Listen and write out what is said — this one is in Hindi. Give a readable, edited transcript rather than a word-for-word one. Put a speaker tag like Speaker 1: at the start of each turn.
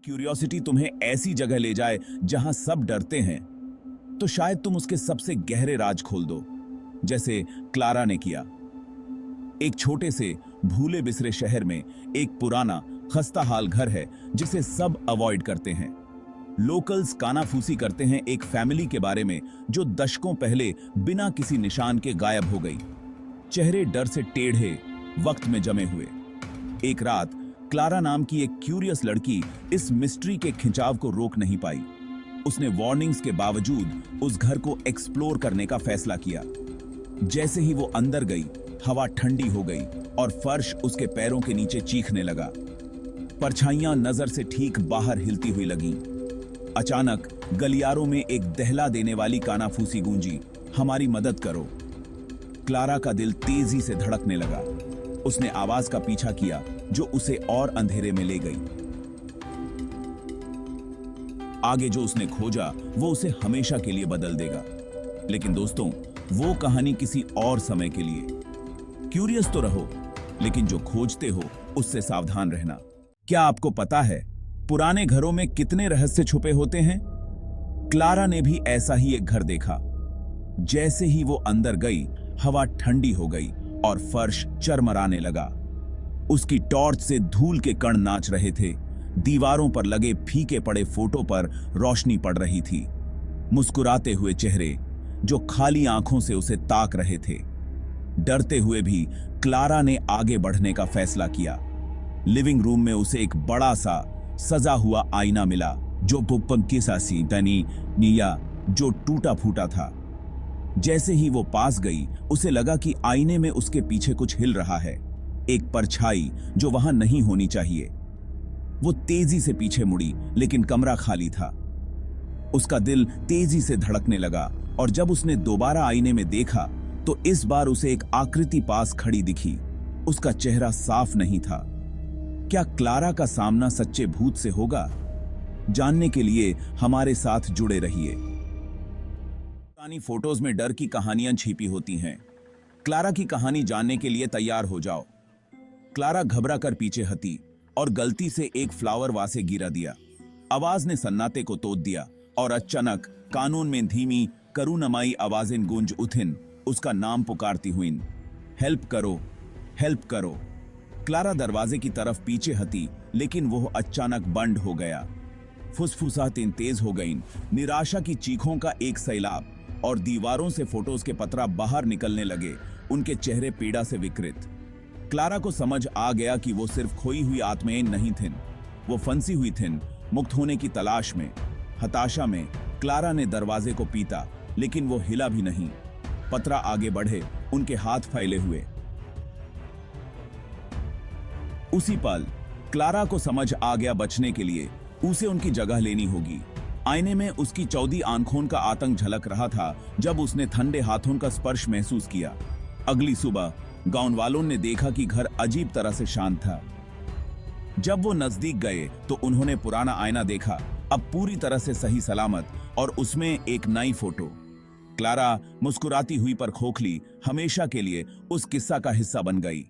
Speaker 1: क्यूरियोसिटी तुम्हें ऐसी जगह ले जाए जहां सब डरते हैं, तो शायद तुम उसके सबसे गहरे राज खोल दो, जैसे क्लारा ने किया। एक छोटे से भूले बिसरे शहर में एक पुराना खस्ता हाल घर है जिसे सब अवॉइड करते हैं। लोकल्स कानाफूसी करते हैं एक फैमिली के बारे में जो दशकों पहले बिना किसी निशान के गायब हो गई। चेहरे डर से टेढ़े, वक्त में जमे हुए। एक रात क्लारा नाम की एक क्यूरियस लड़की इस मिस्ट्री के खिंचाव को रोक नहीं पाई। उसने वार्निंग्स के बावजूद उस घर को एक्सप्लोर करने का फैसला किया। जैसे ही वो अंदर गई, हवा ठंडी हो गई और फर्श उसके पैरों के नीचे चीखने लगा। परछाइयां नजर से ठीक बाहर हिलती हुई लगीं। अचानक गलियारों में एक दहला देने वाली कानाफूसी गूंजी, हमारी मदद करो। क्लारा का दिल तेजी से धड़कने लगा। उसने आवाज का पीछा किया जो उसे और अंधेरे में ले गई। आगे जो उसने खोजा वो उसे हमेशा के लिए बदल देगा। लेकिन दोस्तों, वो कहानी किसी और समय के लिए। क्यूरियस तो रहो, लेकिन जो खोजते हो उससे सावधान रहना। क्या आपको पता है पुराने घरों में कितने रहस्य छुपे होते हैं? क्लारा ने भी ऐसा ही एक घर देखा। जैसे ही वो अंदर गई, हवा ठंडी हो गई और फर्श चरमराने लगा। उसकी टॉर्च से धूल के कण नाच रहे थे। दीवारों पर लगे फीके पड़े फोटो पर रोशनी पड़ रही थी। मुस्कुराते हुए चेहरे जो खाली आंखों से उसे ताक रहे थे। डरते हुए भी क्लारा ने आगे बढ़ने का फैसला किया। लिविंग रूम में उसे एक बड़ा सा सजा हुआ आईना मिला जो पुप्पंकिसासी दनी निया जो टूटा फूटा था। जैसे ही वो पास गई, उसे लगा कि आईने में उसके पीछे कुछ हिल रहा है, एक परछाई जो वहां नहीं होनी चाहिए। वो तेजी से पीछे मुड़ी, लेकिन कमरा खाली था। उसका दिल तेजी से धड़कने लगा और जब उसने दोबारा आईने में देखा तो इस बार उसे एक आकृति पास खड़ी दिखी। उसका चेहरा साफ नहीं था। क्या क्लारा का सामना सच्चे भूत से होगा? जानने के लिए हमारे साथ जुड़े रहिए। पुरानी फोटोज में डर की कहानियां छिपी होती हैं। क्लारा की कहानी जानने के लिए तैयार हो जाओ। क्लारा घबरा कर पीछे हटी और गलती से एक फ्लावर वासे गिरा दिया। आवाज ने सन्नाटे को तोड़ दिया और अचानक कानून में धीमी करुणमयी आवाजें गूंज उठिन, उसका नाम पुकारती हुई, हेल्प करो, हेल्प करो। क्लारा दरवाजे की तरफ पीछे हटी, लेकिन वो अचानक बंद हो गया। फुसफुसाहटें तेज हो गईं, निराशा की चीखों का एक सैलाब, और दीवारों से फोटोज के पतरा बाहर निकलने लगे, उनके चेहरे पीड़ा से विकृत। क्लारा को समझ आ गया कि वो सिर्फ खोई हुई आत्माएं नहीं थीं, वो फंसी हुई थीं, मुक्त होने की तलाश में। हताशा में क्लारा ने दरवाजे को पीटा, लेकिन वो हिला भी नहीं। पतरा आगे बढ़े, उनके हाथ फैले हुए। उसी पल क्लारा को समझ आ गया, बचने के लिए उसे उनकी जगह लेनी होगी। आईने में उसकी 14 आंखों का आतंक झलक रहा था जब उसने ठंडे हाथों का स्पर्श महसूस किया। अगली सुबह गांव वालों ने देखा कि घर अजीब तरह से शांत था। जब वो नजदीक गए तो उन्होंने पुराना आईना देखा, अब पूरी तरह से सही सलामत, और उसमें एक नई फोटो। क्लारा मुस्कुराती हुई पर खोखली हमेशा के लिए उस किस्सा का हिस्सा बन गई।